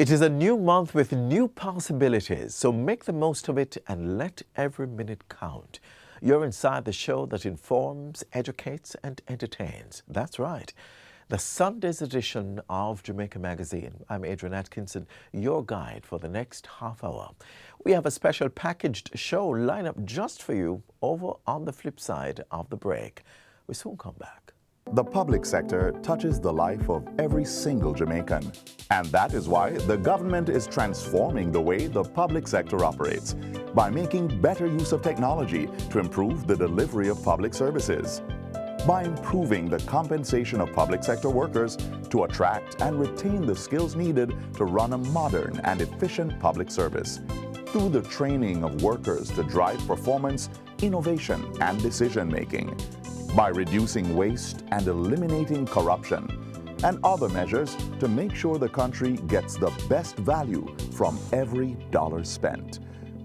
It is a new month with new possibilities, so make the most of it and let every minute count. You're inside the show that informs, educates, and entertains. That's right. The Sunday's edition of Jamaica Magazine. I'm Adrian Atkinson, your guide for the next half hour. We have a special packaged show lined up just for you over on the flip side of the break. We soon come back. The public sector touches the life of every single Jamaican. And that is why the government is transforming the way the public sector operates by making better use of technology to improve the delivery of public services, by improving the compensation of public sector workers to attract and retain the skills needed to run a modern and efficient public service, through the training of workers to drive performance, innovation, and decision-making, by reducing waste and eliminating corruption, and other measures to make sure the country gets the best value from every dollar spent.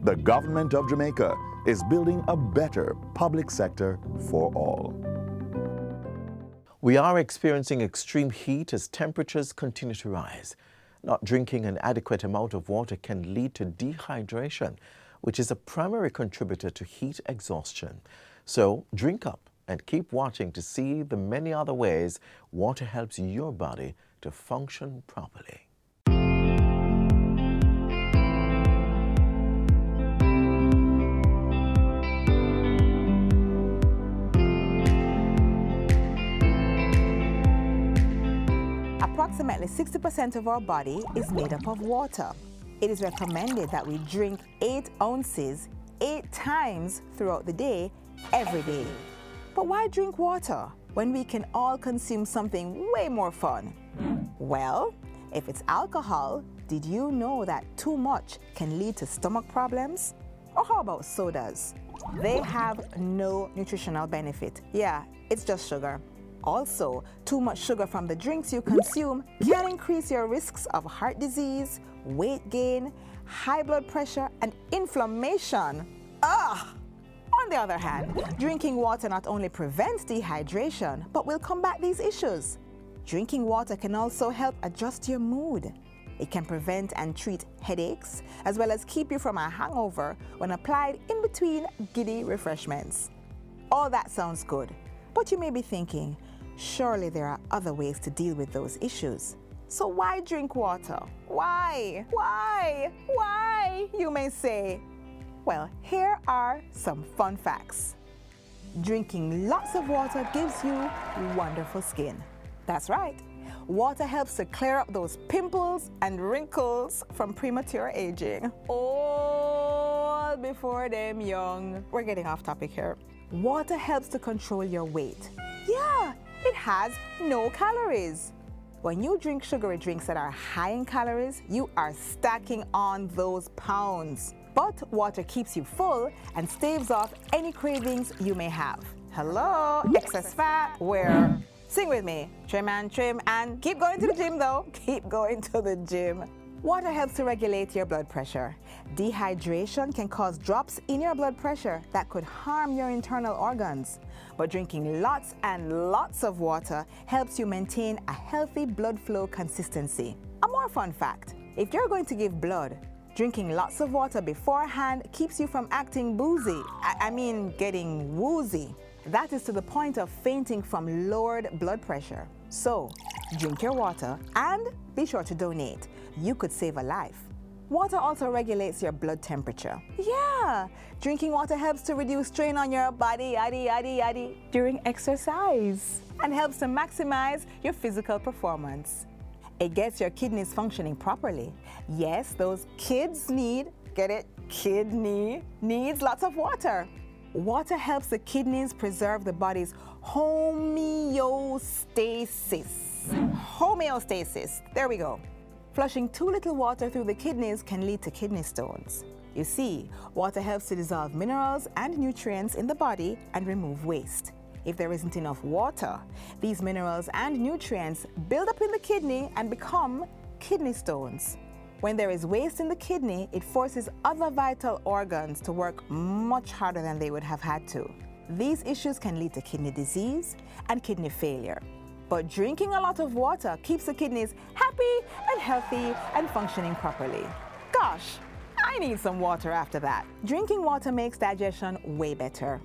The government of Jamaica is building a better public sector for all. We are experiencing extreme heat as temperatures continue to rise. Not drinking an adequate amount of water can lead to dehydration, which is a primary contributor to heat exhaustion. So drink up and keep watching to see the many other ways water helps your body to function properly. Approximately 60% of our body is made up of water. It is recommended that we drink 8 ounces 8 times throughout the day, every day. But why drink water when we can all consume something way more fun? Well, if it's alcohol, did you know that too much can lead to stomach problems? Or how about sodas? They have no nutritional benefit. Yeah, it's just sugar. Also, too much sugar from the drinks you consume can increase your risks of heart disease, weight gain, high blood pressure, and inflammation. Ugh! On the other hand, drinking water not only prevents dehydration, but will combat these issues. Drinking water can also help adjust your mood. It can prevent and treat headaches, as well as keep you from a hangover when applied in between giddy refreshments. All that sounds good, but you may be thinking, surely there are other ways to deal with those issues. So why drink water? Why? Why? You may say. Well, here are some fun facts. Drinking lots of water gives you wonderful skin. That's right. Water helps to clear up those pimples and wrinkles from premature aging. All before them young. We're getting off topic here. Water helps to control your weight. Yeah, it has no calories. When you drink sugary drinks that are high in calories, you are stacking on those pounds. But water keeps you full and staves off any cravings you may have. Hello, excess fat, where? Sing with me, trim and trim, and keep going to the gym though. Keep going to the gym. Water helps to regulate your blood pressure. Dehydration can cause drops in your blood pressure that could harm your internal organs. But drinking lots and lots of water helps you maintain a healthy blood flow consistency. A more fun fact, if you're going to give blood, drinking lots of water beforehand keeps you from acting boozy. I mean getting woozy. That is to the point of fainting from lowered blood pressure. So, drink your water and be sure to donate. You could save a life. Water also regulates your blood temperature. Yeah, drinking water helps to reduce strain on your body during exercise and helps to maximize your physical performance. It gets your kidneys functioning properly. Yes, those kids need, get it? Kidney needs lots of water. Water helps the kidneys preserve the body's homeostasis. There we go. Flushing too little water through the kidneys can lead to kidney stones. You see, water helps to dissolve minerals and nutrients in the body and remove waste. If there isn't enough water, these minerals and nutrients build up in the kidney and become kidney stones. When there is waste in the kidney, it forces other vital organs to work much harder than they would have had to. These issues can lead to kidney disease and kidney failure. But drinking a lot of water keeps the kidneys happy and healthy and functioning properly. Gosh, I need some water after that. Drinking water makes digestion way better.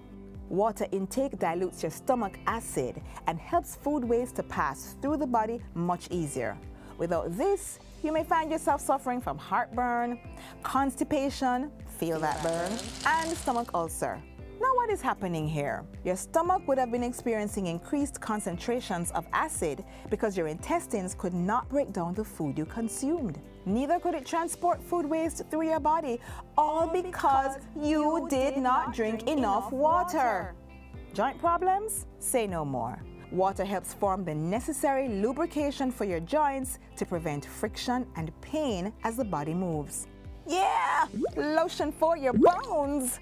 Water intake dilutes your stomach acid and helps food waste to pass through the body much easier. Without this, you may find yourself suffering from heartburn, constipation, feel that burn, and stomach ulcer. Now what is happening here? Your stomach would have been experiencing increased concentrations of acid because your intestines could not break down the food you consumed. Neither could it transport food waste through your body, all because you did not drink enough water. Joint problems? Say no more. Water helps form the necessary lubrication for your joints to prevent friction and pain as the body moves. Yeah, lotion for your bones.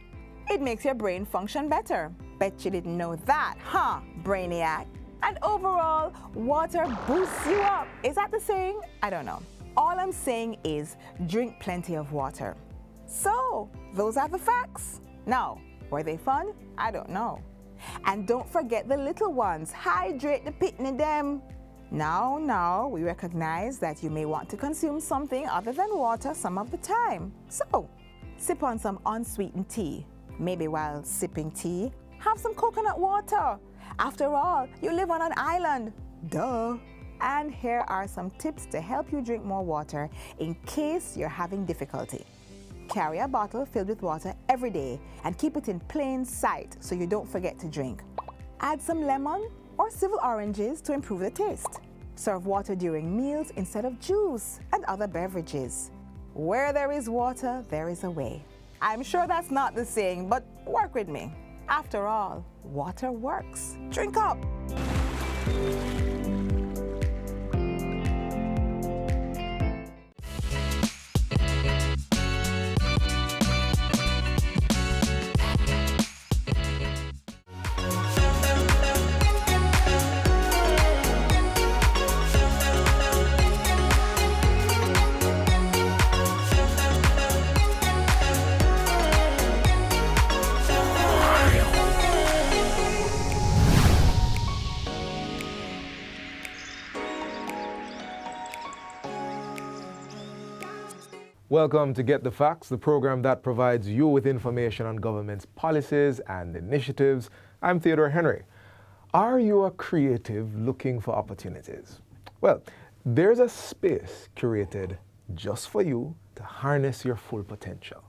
It makes your brain function better. Bet you didn't know that, huh, brainiac? And overall, water boosts you up. Is that the saying? I don't know. All I'm saying is drink plenty of water. So, those are the facts. Now, were they fun? I don't know. And don't forget the little ones. Hydrate the pitney them. Now, we recognize that you may want to consume something other than water some of the time. So, sip on some unsweetened tea. Maybe while sipping tea, have some coconut water. After all, you live on an island. Duh. And here are some tips to help you drink more water in case you're having difficulty. Carry a bottle filled with water every day and keep it in plain sight so you don't forget to drink. Add some lemon or civil oranges to improve the taste. Serve water during meals instead of juice and other beverages. Where there is water, there is a way. I'm sure that's not the saying, but work with me. After all, water works. Drink up. Welcome to Get the Facts, the program that provides you with information on government's policies and initiatives. I'm Theodore Henry. Are you a creative looking for opportunities? Well, there's a space curated just for you to harness your full potential.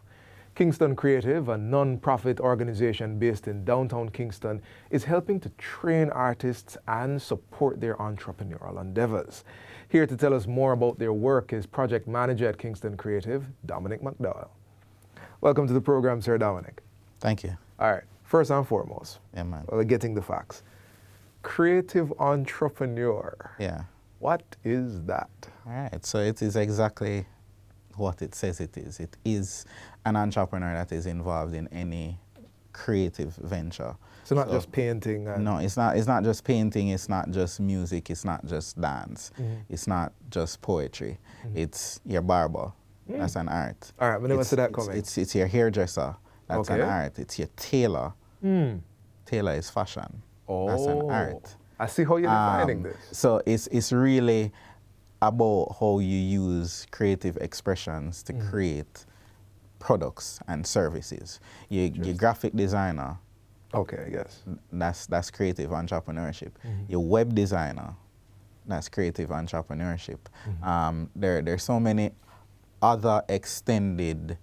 Kingston Creative, a non-profit organization based in downtown Kingston, is helping to train artists and support their entrepreneurial endeavors. Here to tell us more about their work is project manager at Kingston Creative, Dominic McDowell. Welcome to the program, Sir Dominic. Thank you. All right, first and foremost, Yeah, man. we're getting the facts. Creative entrepreneur. Yeah. What is that? All right. So it is exactly what it says it is. It is an entrepreneur that is involved in any creative venture. So not just painting? And No, it's not just painting, it's not just music, it's not just dance, it's not just poetry. It's your barber, that's an art. All right, we never see that coming. It's your hairdresser, that's an art. It's your tailor. Tailor is fashion. That's an art. I see how you're defining this. So it's really about how you use creative expressions to create products and services. Your graphic designer, Okay, yes. that's creative entrepreneurship. Your web designer, that's creative entrepreneurship. There's so many other extended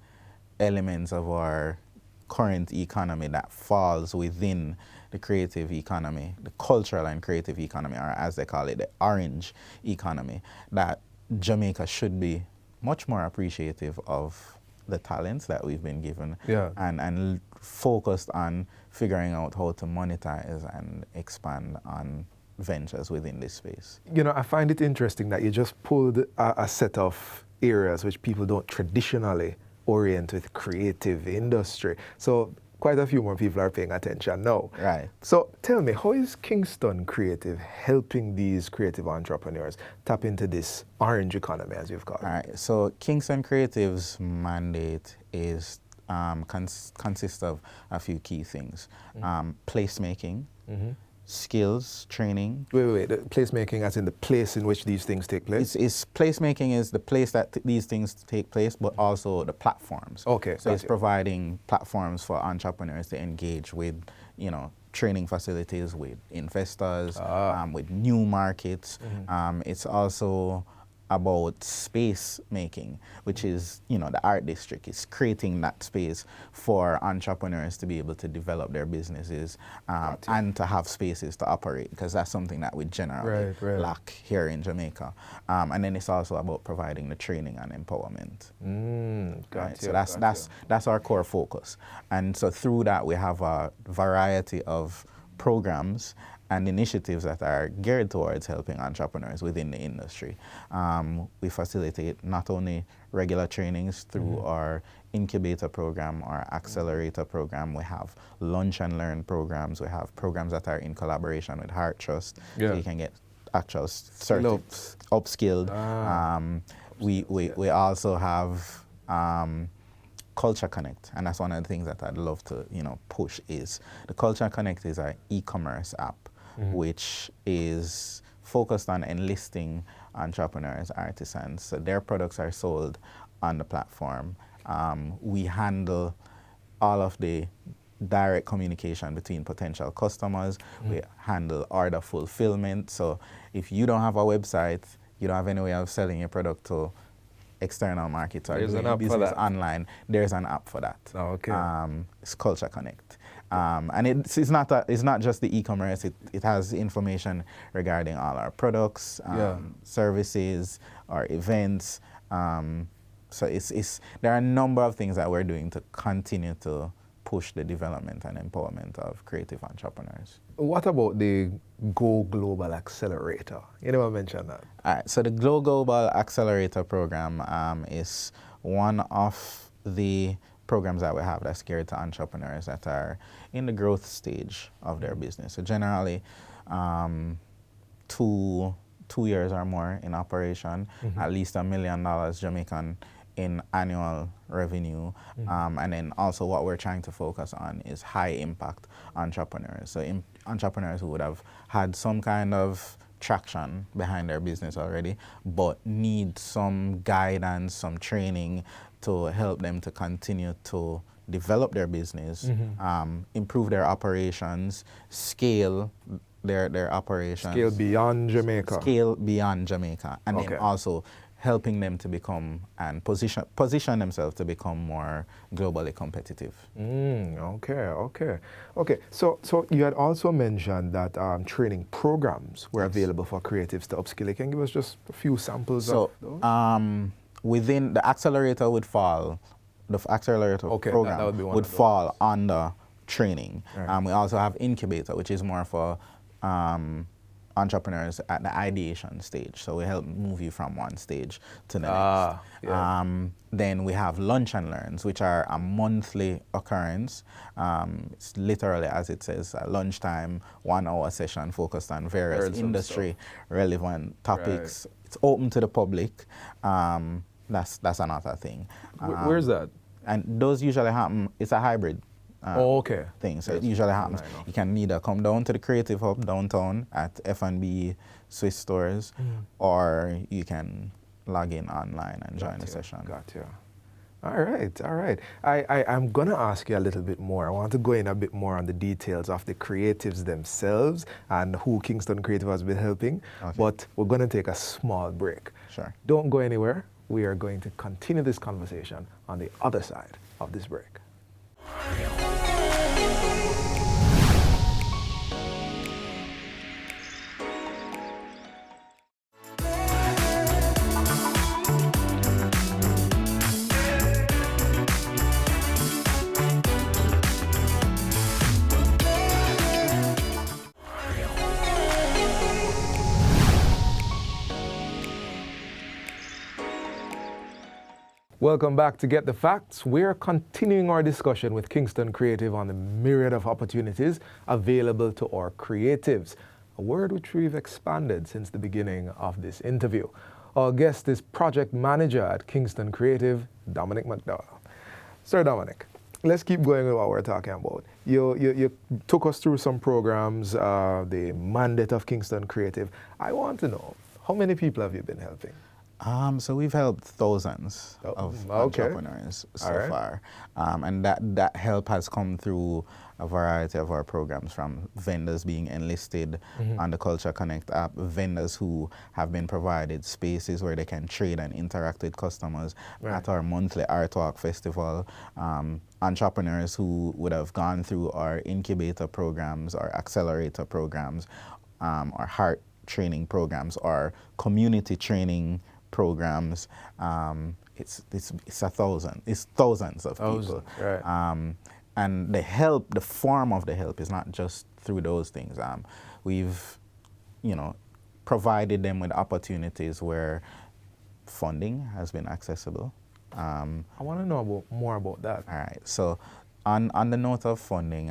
elements of our current economy that falls within the creative economy, the cultural and creative economy, or as they call it, the orange economy, that Jamaica should be much more appreciative of the talents that we've been given and focused on figuring out how to monetize and expand on ventures within this space. You know, I find it interesting that you just pulled a set of areas which people don't traditionally orient with creative industry. So quite a few more people are paying attention now. Right. So tell me, how is Kingston Creative helping these creative entrepreneurs tap into this orange economy, as you've called it? All right. So Kingston Creative's mandate is consists of a few key things: placemaking, skills training. Wait. The placemaking as in the place in which these things take place? It's placemaking is the place that these things take place, but also the platforms. Okay, So it's gotcha. providing platforms for entrepreneurs to engage with, training facilities with investors, with new markets. It's also about space making, which is, the art district. It's creating that space for entrepreneurs to be able to develop their businesses and to have spaces to operate, because that's something that we generally Right. lack here in Jamaica. And then it's also about providing the training and empowerment. Gotcha. So that's our core focus. And so through that, we have a variety of programs and initiatives that are geared towards helping entrepreneurs within the industry. We facilitate not only regular trainings through our incubator program, our accelerator program. We have lunch and learn programs. We have programs that are in collaboration with Heart Trust, so you can get actual upskilled. We also have Culture Connect, and that's one of the things that I'd love to push. Is the Culture Connect is our e-commerce app, which is focused on enlisting entrepreneurs, artisans. So their products are sold on the platform. We handle all of the direct communication between potential customers. We handle order fulfillment. So if you don't have a website, you don't have any way of selling your product to external markets or doing business online, there's an app for that. Oh, okay. It's Culture Connect. And it's not just the e-commerce, it has information regarding all our products, services, our events. So there are a number of things that we're doing to continue to push the development and empowerment of creative entrepreneurs. What about the Go Global Accelerator? You never mentioned that. All right, so the Go Global Accelerator program is one of the programs that we have that's geared to entrepreneurs that are in the growth stage of their business. So generally, 2 years or more in operation, at least $1 million Jamaican in annual revenue. And then also what we're trying to focus on is high impact entrepreneurs. So entrepreneurs who would have had some kind of traction behind their business already, but need some guidance, some training to help them to continue to develop their business, improve their operations, scale their operations. Scale beyond Jamaica. Scale beyond Jamaica. And then also helping them to become and position themselves to become more globally competitive. Okay. So you had also mentioned that training programs were available for creatives to upskill. Can you give us just a few samples of those? Within the accelerator program would fall under training. Right. We also have incubator, which is more for entrepreneurs at the ideation stage. So we help move you from one stage to the next. Then we have lunch and learns, which are a monthly occurrence. It's literally, as it says, a lunchtime, 1 hour session focused on various industry relevant topics. Right. It's open to the public. That's another thing. Where's that? And those usually happen, it's a hybrid thing. So it usually happens. You can either come down to the Creative Hub downtown at F&B Swiss stores, or you can log in online and join the session. Gotcha. All right. I'm going to ask you a little bit more. I want to go in a bit more on the details of the creatives themselves and who Kingston Creative has been helping. Okay. But we're going to take a small break. Sure. Don't go anywhere. We are going to continue this conversation on the other side of this break. Welcome back to Get the Facts. We're continuing our discussion with Kingston Creative on the myriad of opportunities available to our creatives, a word which we've expanded since the beginning of this interview. Our guest is Project Manager at Kingston Creative, Dominic McDowell. Sir Dominic, let's keep going with what we're talking about. You took us through some programs, the mandate of Kingston Creative. I want to know, how many people have you been helping? So we've helped thousands of entrepreneurs so far, and that help has come through a variety of our programs, from vendors being enlisted on the Culture Connect app, vendors who have been provided spaces where they can trade and interact with customers at our monthly Art Walk Festival, entrepreneurs who would have gone through our incubator programs, our accelerator programs, our heart training programs, our community training programs. It's thousands of people. Right. And the help, the form of the help is not just through those things. We've, provided them with opportunities where funding has been accessible. I want to know more about that. All right. So on the note of funding,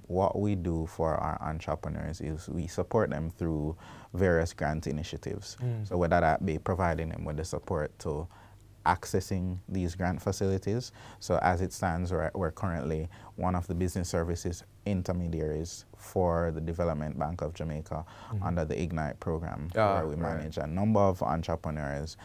what we do for our entrepreneurs is we support them through various grant initiatives. So whether that be providing them with the support to accessing these grant facilities. So as it stands, we're currently one of the business services intermediaries for the Development Bank of Jamaica under the Ignite program, where we manage a number of entrepreneurs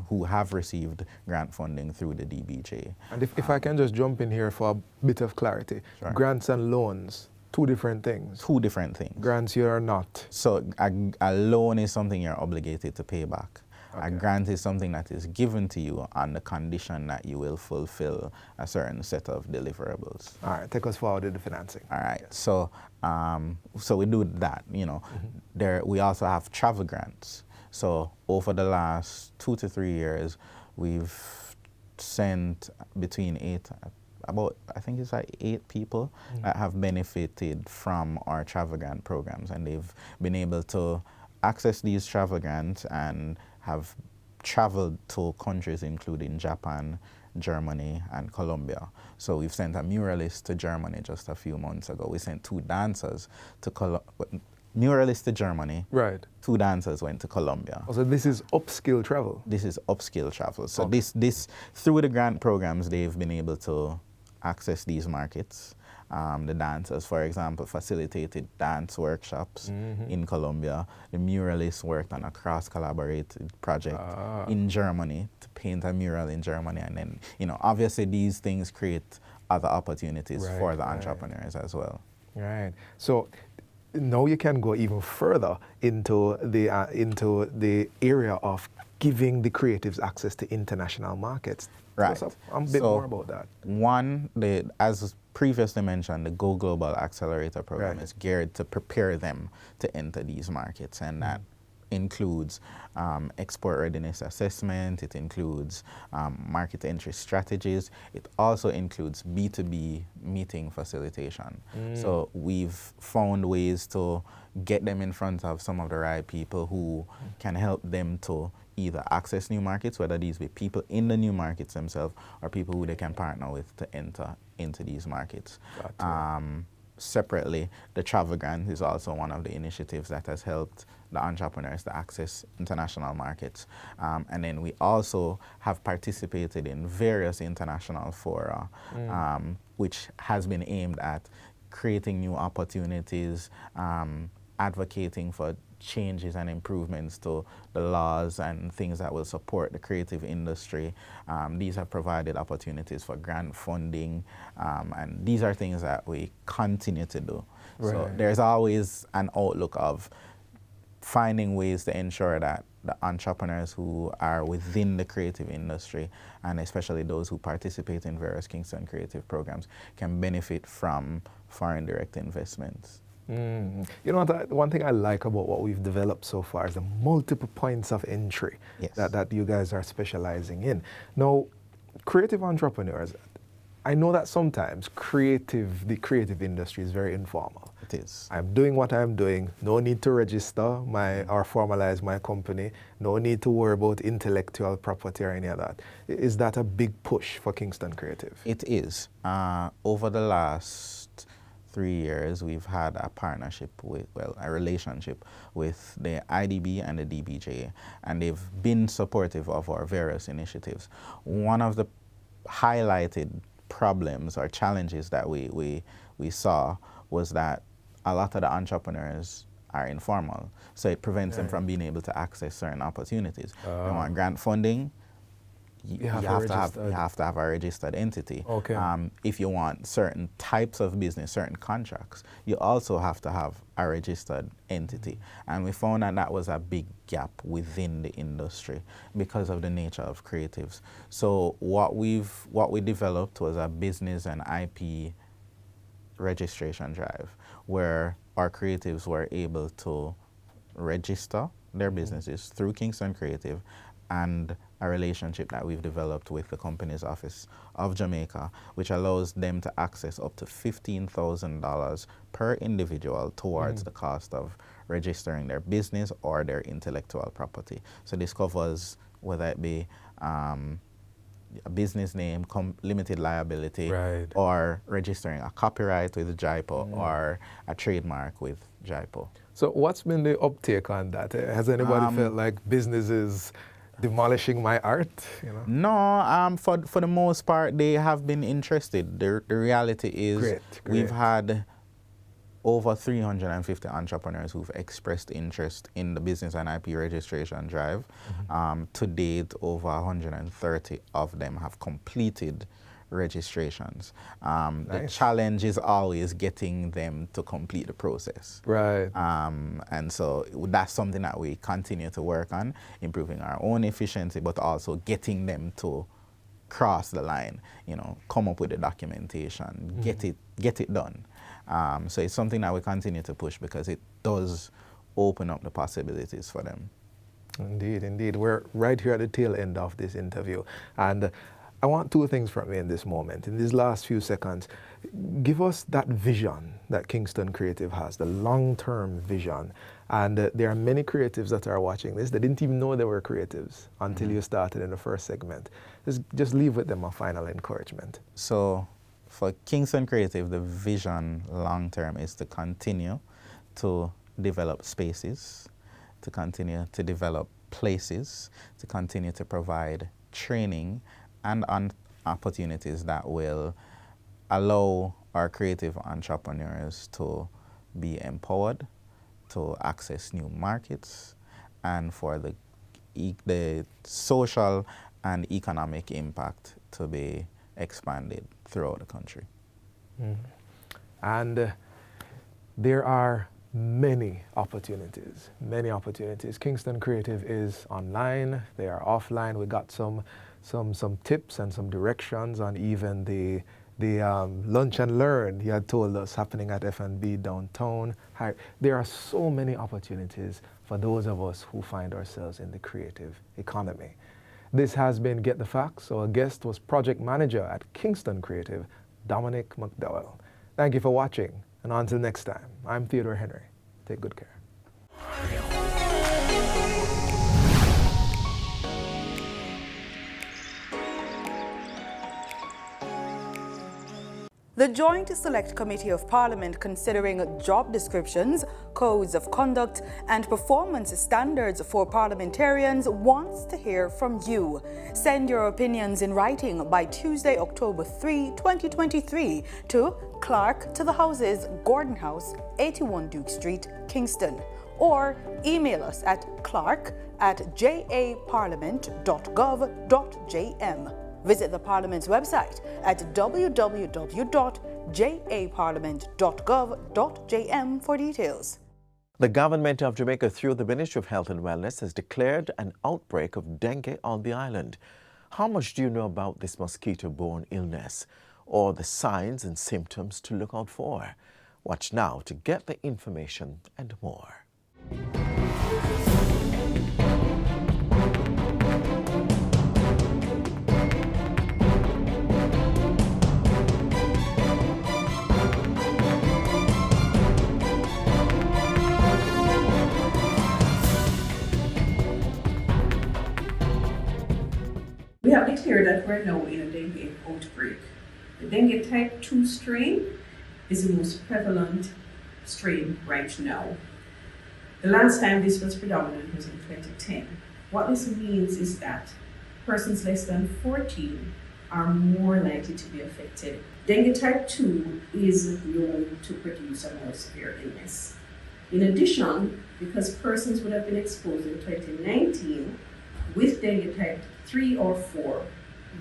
who have received grant funding through the DBJ. And if I can just jump in here for a bit of clarity, grants and loans, two different things. Two different things. Grants you are not. So a loan is something you're obligated to pay back. Okay. A grant is something that is given to you on the condition that you will fulfill a certain set of deliverables. All right, take us forward with the financing. All right, so we do that, There, we also have travel grants. So over the last 2 to 3 years, we've sent between 8 people that have benefited from our travel grant programs, and they've been able to access these travel grants and have traveled to countries including Japan, Germany, and Colombia. So we've sent a muralist to Germany just a few months ago. We sent 2 dancers to muralist to Germany. Right. 2 dancers went to Colombia. So this is upskill travel? This is upskill travel. So this through the grant programs, they've been able to access these markets. The dancers, for example, facilitated dance workshops in Colombia. The muralists worked on a cross-collaborated project in Germany to paint a mural in Germany. And then, obviously these things create other opportunities for the entrepreneurs as well. Right. So now you can go even further into the area of giving the creatives access to international markets. Right. So a bit more about that. One, as previously mentioned, the Go Global Accelerator program is geared to prepare them to enter these markets, and that includes export readiness assessment, it includes market entry strategies, it also includes B2B meeting facilitation. So we've found ways to get them in front of some of the right people who can help them to either access new markets, whether these be people in the new markets themselves or people who they can partner with to enter into these markets. Separately, the travel grant is also one of the initiatives that has helped the entrepreneurs to access international markets. And then we also have participated in various international fora, which has been aimed at creating new opportunities, advocating for changes and improvements to the laws and things that will support the creative industry. These have provided opportunities for grant funding, and these are things that we continue to do. So there's always an outlook of finding ways to ensure that the entrepreneurs who are within the creative industry, and especially those who participate in various Kingston Creative programs, can benefit from foreign direct investments. You know what, one thing I like about what we've developed so far is the multiple points of entry that you guys are specializing in. Now, creative entrepreneurs, I know that sometimes the creative industry is very informal. It is. I'm doing what I'm doing, no need to register or formalize my company, no need to worry about intellectual property or any of that. Is that a big push for Kingston Creative? It is. Over the last 3 years, we've had a relationship with the IDB and the DBJ, and they've been supportive of our various initiatives. One of the highlighted problems or challenges that we saw was that a lot of the entrepreneurs are informal. So it prevents them from being able to access certain opportunities. You want grant funding, you have to have a registered entity. Okay. If you want certain types of business, certain contracts, you also have to have a registered entity. And we found that that was a big gap within the industry because of the nature of creatives. So what we developed was a business and IP registration drive where our creatives were able to register their businesses through Kingston Creative, and a relationship that we've developed with the Companies Office of Jamaica, which allows them to access up to $15,000 per individual towards the cost of registering their business or their intellectual property. So this covers whether it be a business name, limited liability, or registering a copyright with JIPO or a trademark with JIPO. So what's been the uptake on that? Has anybody felt like business is demolishing my art? You know? No, for the most part, they have been interested. The reality is great. We've had over 350 entrepreneurs who've expressed interest in the business and IP registration drive. To date, over 130 of them have completed registrations. Nice. The challenge is always getting them to complete the process. Right. And so that's something that we continue to work on, improving our own efficiency, but also getting them to cross the line, you know, come up with the documentation, get it done. So it's something that we continue to push because it does open up the possibilities for them. Indeed, indeed. We're right here at the tail end of this interview. And I want two things from you in this moment. In these last few seconds, give us that vision that Kingston Creative has, the long-term vision. And there are many creatives that are watching this. They didn't even know they were creatives until you started in the first segment. Just leave with them a final encouragement. So for Kingston Creative, the vision long-term is to continue to develop spaces, to continue to develop places, to continue to provide training and opportunities that will allow our creative entrepreneurs to be empowered, to access new markets, and for the social and economic impact to be expanded throughout the country. And there are many opportunities, many opportunities. Kingston Creative is online, they are offline. We got some tips and some directions on even the lunch and learn he had told us happening at F&B downtown. There are so many opportunities for those of us who find ourselves in the creative economy. This has been Get the Facts. Our guest was project manager at Kingston Creative, Dominic McDowell. Thank you for watching, and until next time, I'm Theodore Henry. Take good care. The Joint Select Committee of Parliament, considering job descriptions, codes of conduct and performance standards for parliamentarians, wants to hear from you. Send your opinions in writing by Tuesday, October 3, 2023 to Clark to the Houses, Gordon House, 81 Duke Street, Kingston. Or email us at clark@japarliament.gov.jm. Visit the Parliament's website at www.japarliament.gov.jm for details. The government of Jamaica, through the Ministry of Health and Wellness, has declared an outbreak of dengue on the island. How much do you know about this mosquito-borne illness, or the signs and symptoms to look out for? Watch now to get the information and more. We have declared that we're now in a dengue outbreak. The dengue type 2 strain is the most prevalent strain right now. The last time this was predominant was in 2010. What this means is that persons less than 14 are more likely to be affected. Dengue type 2 is known to produce a more severe illness. In addition, because persons would have been exposed in 2019 with dengue type 3 or 4,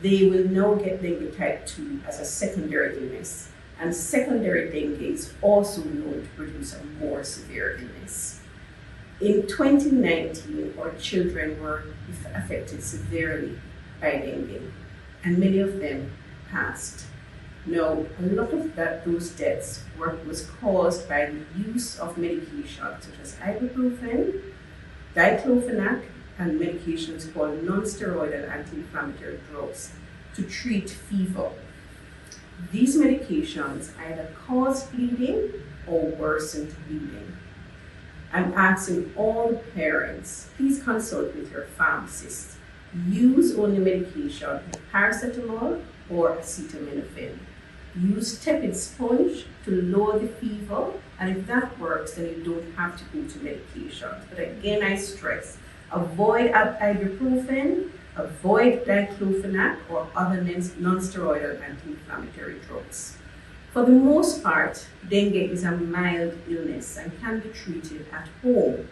they will now get dengue type 2 as a secondary illness. And secondary dengue is also known to produce a more severe illness. In 2019, our children were affected severely by dengue, and many of them passed. Now, a lot of those deaths was caused by the use of medications such as ibuprofen, diclofenac, and medications called non-steroidal anti-inflammatory drugs to treat fever. These medications either cause bleeding or worsen bleeding. I'm asking all parents, please consult with your pharmacist. Use only medication like paracetamol or acetaminophen. Use tepid sponge to lower the fever, and if that works, then you don't have to go to medications. But again, I stress, avoid ibuprofen, avoid diclofenac or other non-steroidal anti-inflammatory drugs. For the most part, dengue is a mild illness and can be treated at home.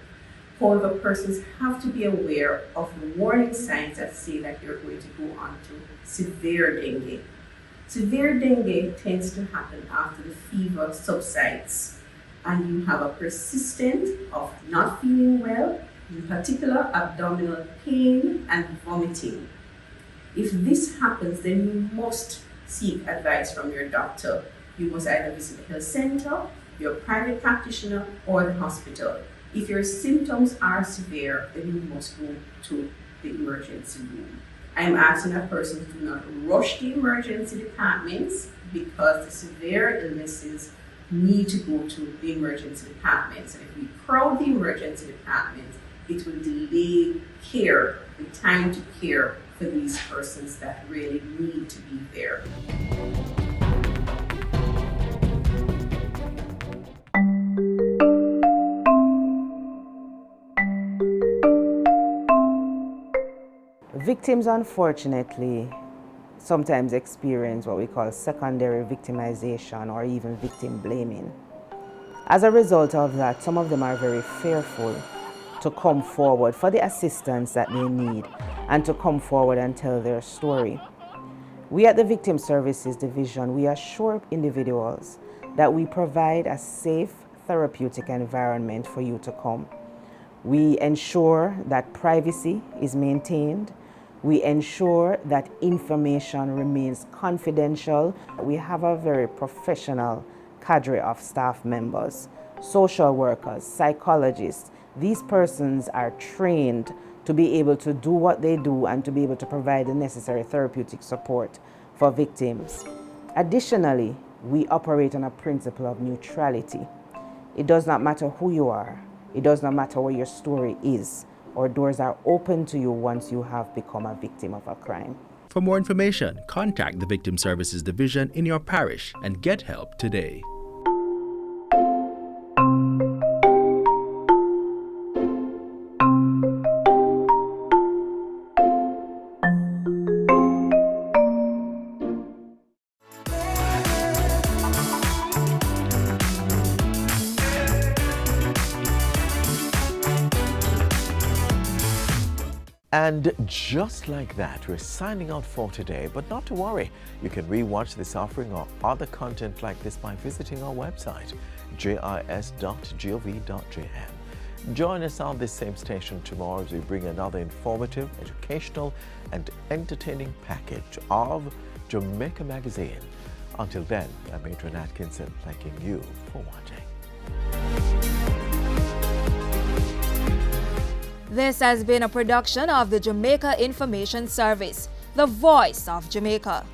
However, persons have to be aware of the warning signs that say that you're going to go on to severe dengue. Severe dengue tends to happen after the fever subsides and you have a persistent of not feeling well, in particular abdominal pain and vomiting. If this happens, then you must seek advice from your doctor. You must either visit the health center, your private practitioner, or the hospital. If your symptoms are severe, then you must go to the emergency room. I'm asking that persons do not rush the emergency departments because the severe illnesses need to go to the emergency departments. And if we crowd the emergency departments, it will delay care, the time to care for these persons that really need to be there. Victims, unfortunately, sometimes experience what we call secondary victimization or even victim blaming. As a result of that, some of them are very fearful to come forward for the assistance that they need and to come forward and tell their story. We at the Victim Services Division, we assure individuals that we provide a safe, therapeutic environment for you to come. We ensure that privacy is maintained. We ensure that information remains confidential. We have a very professional cadre of staff members, social workers, psychologists. These persons are trained to be able to do what they do and to be able to provide the necessary therapeutic support for victims. Additionally, we operate on a principle of neutrality. It does not matter who you are. It does not matter what your story is. Our doors are open to you once you have become a victim of a crime. For more information, contact the Victim Services Division in your parish and get help today. And just like that, we're signing out for today, but not to worry. You can rewatch this offering or other content like this by visiting our website, jis.gov.jm. Join us on this same station tomorrow as we bring another informative, educational, and entertaining package of Jamaica Magazine. Until then, I'm Adrian Atkinson, thanking you for watching. This has been a production of the Jamaica Information Service, the voice of Jamaica.